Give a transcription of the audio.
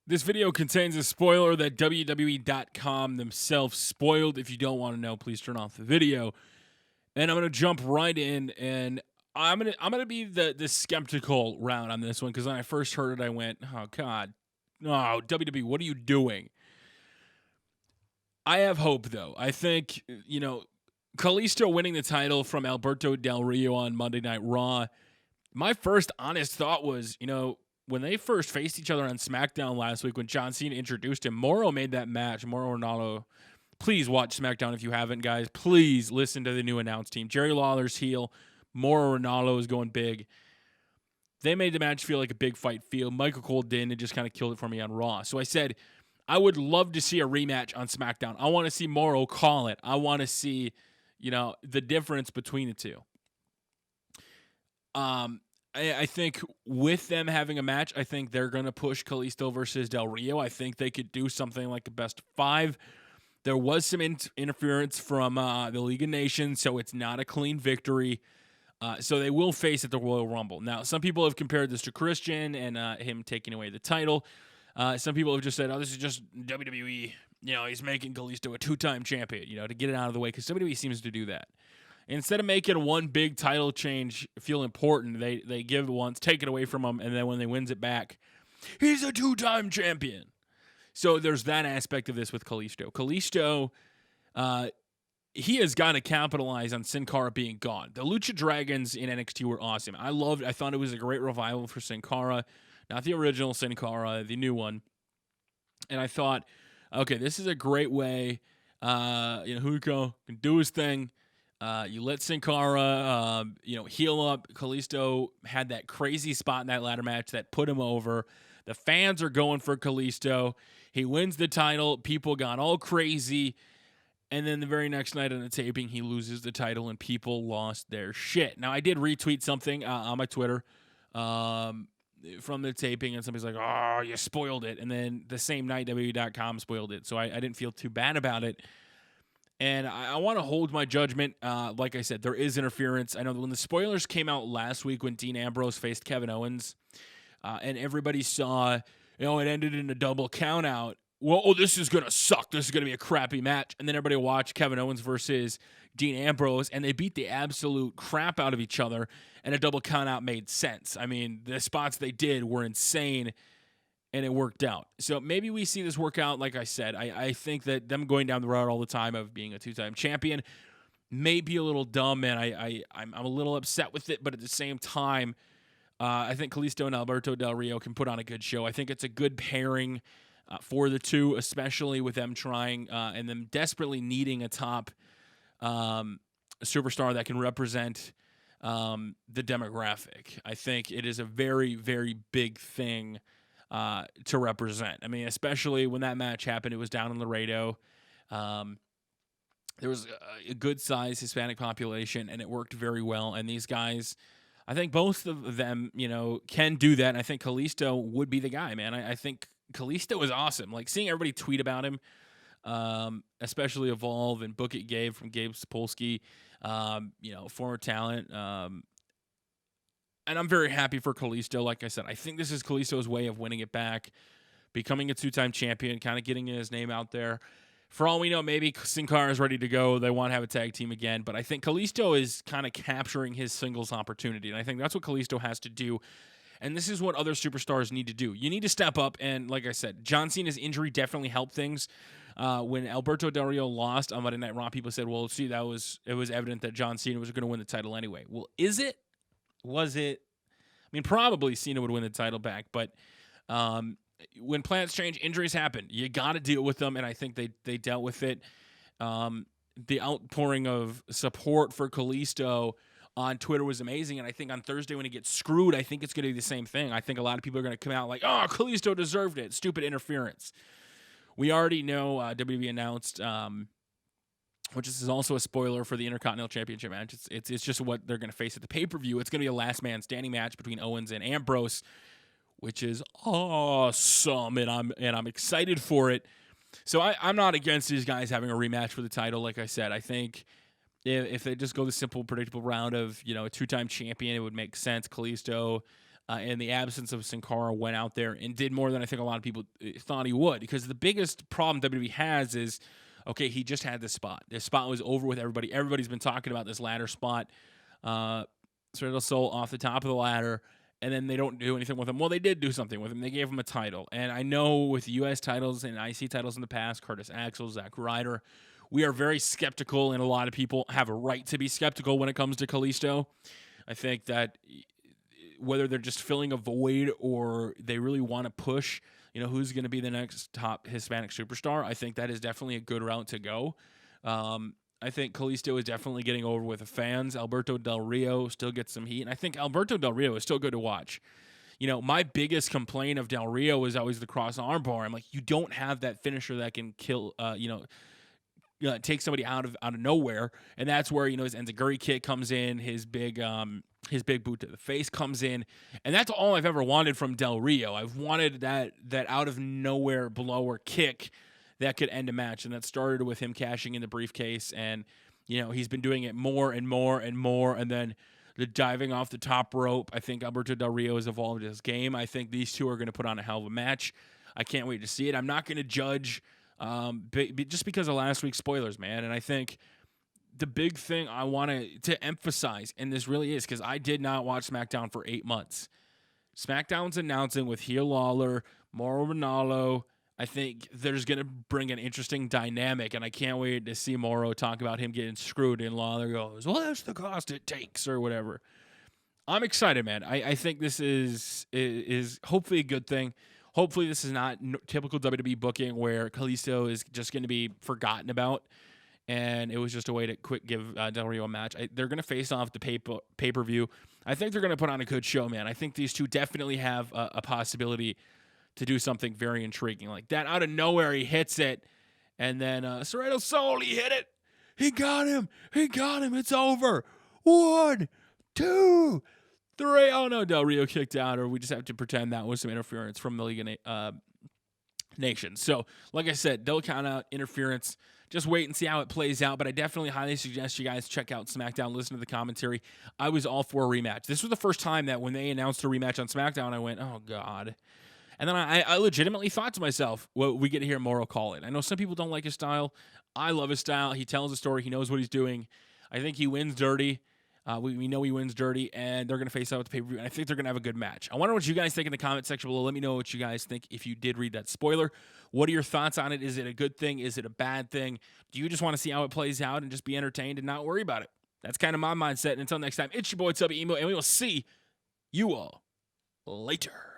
This video contains a spoiler that WWE.com themselves spoiled. If you don't want to know, please turn off the video. And I'm gonna jump right in, and I'm gonna be the skeptical round on this one, because when I first heard it, I went, "Oh God, no, WWE, what are you doing?" I have hope, though. I think Kalisto winning the title from Alberto Del Rio on Monday Night Raw. My first honest thought was, when they first faced each other on SmackDown last week, when John Cena introduced him, Morrow made that match. Morrow Ronaldo. Please watch SmackDown if you haven't, guys. Please listen to the new announce team. Jerry Lawler's heel. Morrow Ronaldo is going big. They made the match feel like a big fight feel. Michael Cole didn't. It just kind of killed it for me on Raw. So I said, I would love to see a rematch on SmackDown. I want to see Morrow call it. I want to see, the difference between the two. I think with them having a match, I think they're going to push Kalisto versus Del Rio. I think they could do something like a best of 5. There was some interference from the League of Nations, so it's not a clean victory. So they will face at the Royal Rumble. Now, some people have compared this to Christian and him taking away the title. Some people have just said, oh, this is just WWE. He's making Kalisto a 2-time champion, to get it out of the way, because WWE seems to do that. Instead of making one big title change feel important, they give it once, take it away from him, and then when they wins it back, he's a 2-time champion. So there's that aspect of this with Kalisto. Kalisto, he has got to capitalize on Sin Cara being gone. The Lucha Dragons in NXT were awesome. I thought it was a great revival for Sin Cara, not the original Sin Cara, the new one. And I thought, okay, this is a great way. Hugo can do his thing. You let Sin Cara, heal up. Kalisto had that crazy spot in that ladder match that put him over. The fans are going for Kalisto. He wins the title. People got all crazy. And then the very next night on the taping, he loses the title and people lost their shit. Now, I did retweet something on my Twitter from the taping, and somebody's like, oh, you spoiled it. And then the same night, WWE.com spoiled it. So I didn't feel too bad about it. And I want to hold my judgment. Like I said, there is interference. I know that when the spoilers came out last week when Dean Ambrose faced Kevin Owens, and everybody saw, it ended in a double countout. Well, this is going to suck. This is going to be a crappy match. And then everybody watched Kevin Owens versus Dean Ambrose, and they beat the absolute crap out of each other, and a double countout made sense. I mean, the spots they did were insane, and it worked out. So maybe we see this work out. Like I said, I think that them going down the road all the time of being a 2-time champion may be a little dumb, and I'm a little upset with it. But at the same time, I think Kalisto and Alberto Del Rio can put on a good show. I think it's a good pairing for the two, especially with them trying and them desperately needing a top superstar that can represent the demographic. I think it is a very, very big thing to represent. I mean, especially when that match happened, it was down in Laredo. There was a good size Hispanic population, and it worked very well. And these guys, I think both of them, can do that. And I think Kalisto would be the guy, man. I think Kalisto was awesome. Like, seeing everybody tweet about him, especially Evolve and Book It Gabe from Gabe Sapolsky, former talent. And I'm very happy for Kalisto. Like I said, I think this is Kalisto's way of winning it back, becoming a 2-time champion, kind of getting his name out there. For all we know, maybe Sin Cara is ready to go. They want to have a tag team again. But I think Kalisto is kind of capturing his singles opportunity. And I think that's what Kalisto has to do. And this is what other superstars need to do. You need to step up. And like I said, John Cena's injury definitely helped things. When Alberto Del Rio lost on Monday Night Raw, people said, well, see, it was evident that John Cena was going to win the title anyway. Well, is it? Was it? I mean, probably Cena would win the title back. But when plans change, injuries happen. You got to deal with them. And I think they dealt with it. The outpouring of support for Kalisto on Twitter was amazing, and I think on Thursday when he gets screwed, I think it's going to be the same thing. I think a lot of people are going to come out like, oh, Kalisto deserved it. Stupid interference. We already know WWE announced, which is also a spoiler for the Intercontinental Championship match. It's just what they're going to face at the pay-per-view. It's going to be a last man standing match between Owens and Ambrose, which is awesome, and I'm excited for it. So I'm not against these guys having a rematch for the title. Like I said, I think if they just go the simple, predictable route of, a 2-time champion, it would make sense. Kalisto in the absence of Sin Cara, went out there and did more than I think a lot of people thought he would. Because the biggest problem WWE has is, okay, he just had this spot. This spot was over with everybody. Everybody's been talking about this ladder spot. Cerrito Sol off the top of the ladder, and then they don't do anything with him. Well, they did do something with him. They gave him a title. And I know with U.S. titles and IC titles in the past, Curtis Axel, Zack Ryder, we are very skeptical, and a lot of people have a right to be skeptical when it comes to Kalisto. I think that whether they're just filling a void or they really want to push, who's going to be the next top Hispanic superstar, I think that is definitely a good route to go. I think Kalisto is definitely getting over with the fans. Alberto Del Rio still gets some heat, and I think Alberto Del Rio is still good to watch. My biggest complaint of Del Rio is always the cross arm bar. I'm like, you don't have that finisher that can kill, take somebody out of nowhere, and that's where his enziguri kick comes in, his big boot to the face comes in, and that's all I've ever wanted from Del Rio. I've wanted that out of nowhere blow or kick that could end a match, and that started with him cashing in the briefcase, and he's been doing it more and more and more, and then the diving off the top rope. I think Alberto Del Rio has evolved his game. I think these two are going to put on a hell of a match. I can't wait to see it. I'm not going to judge just because of last week's spoilers, man. And I think the big thing I want to emphasize, and this really is because I did not watch SmackDown for 8 months. SmackDown's announcing with Heel Lawler, Mauro Ranallo. I think there's going to bring an interesting dynamic, and I can't wait to see Mauro talk about him getting screwed, and Lawler goes, well, that's the cost it takes, or whatever. I'm excited, man. I think this is hopefully a good thing. Hopefully this is not typical WWE booking where Kalisto is just going to be forgotten about, and it was just a way to quick give Del Rio a match. They're going to face off the pay-per-view. I think they're going to put on a good show, man. I think these two definitely have a possibility to do something very intriguing like that. Out of nowhere, he hits it, and then Cerrito Sol, he hit it. He got him. It's over. 1, 2, 3. Oh, no, Del Rio kicked out, or we just have to pretend that was some interference from the League of Nations. So, like I said, they'll count out interference. Just wait and see how it plays out, but I definitely highly suggest you guys check out SmackDown, listen to the commentary. I was all for a rematch. This was the first time that when they announced a rematch on SmackDown, I went, oh, God. And then I legitimately thought to myself, well, we get to hear Mauro call it. I know some people don't like his style. I love his style. He tells a story. He knows what he's doing. I think he wins dirty. We know he wins dirty, and they're going to face out with the pay-per-view, and I think they're going to have a good match. I wonder what you guys think in the comment section below. Let me know what you guys think if you did read that spoiler. What are your thoughts on it? Is it a good thing? Is it a bad thing? Do you just want to see how it plays out and just be entertained and not worry about it? That's kind of my mindset. And until next time, it's your boy Tubby Emo, and we will see you all later.